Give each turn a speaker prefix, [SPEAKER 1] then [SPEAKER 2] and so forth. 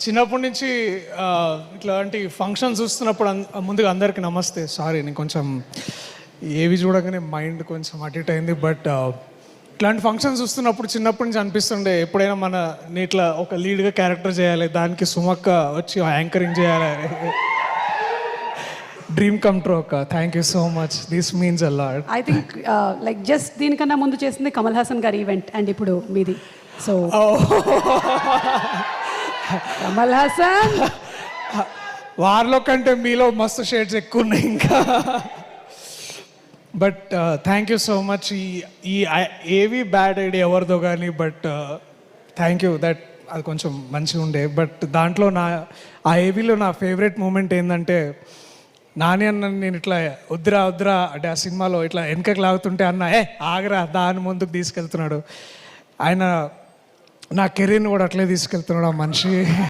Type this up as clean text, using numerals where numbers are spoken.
[SPEAKER 1] చిన్నప్పటి నుంచి ఇట్లాంటి ఫంక్షన్స్ చూస్తున్నప్పుడు ముందుగా అందరికీ నమస్తే. సారీ, నేను కొంచెం ఏవి చూడగానే మైండ్ కొంచెం అటు ఇటు అయింది. బట్ ఇట్లాంటి ఫంక్షన్స్ చూస్తున్నప్పుడు చిన్నప్పటి నుంచి అనిపిస్తుండే ఎప్పుడైనా నేను ఇట్లా ఒక లీడ్గా క్యారెక్టర్ చేయాలి, దానికి సుమక్క వచ్చి యాంకరింగ్ చేయాలి. డ్రీమ్ కమ్ ట్రూ అక్క. Thank you so much. This means a lot.
[SPEAKER 2] I think like just దీనికన్నా ముందు చేసింది కమల్ హాసన్ గారి ఈవెంట్ అండ్ ఇప్పుడు మీది. సో కమల్ హాసన్
[SPEAKER 1] వారిలో కంటే మీలో మస్తు షేడ్స్ ఎక్కువ ఉన్నాయి ఇంకా. But thank you so much. ఈ ఏవి బ్యాడ్ ఐడియా ఎవరిదో కానీ, బట్ థ్యాంక్ యూ దట్ అది కొంచెం మంచిగా ఉండే. బట్ దాంట్లో ఆ ఏవీలో నా ఫేవరెట్ మూమెంట్ ఏంటంటే, నాని అన్న నేను ఇట్లా వద్దురా అంటే ఆ సినిమాలో ఇట్లా వెనకకి లాగుతుంటే అన్న ఆగరా దాని ముందుకు తీసుకెళ్తున్నాడు. ఆయన నా కెరీర్ని కూడా అట్లే తీసుకెళ్తున్నాడు ఆ మనిషి.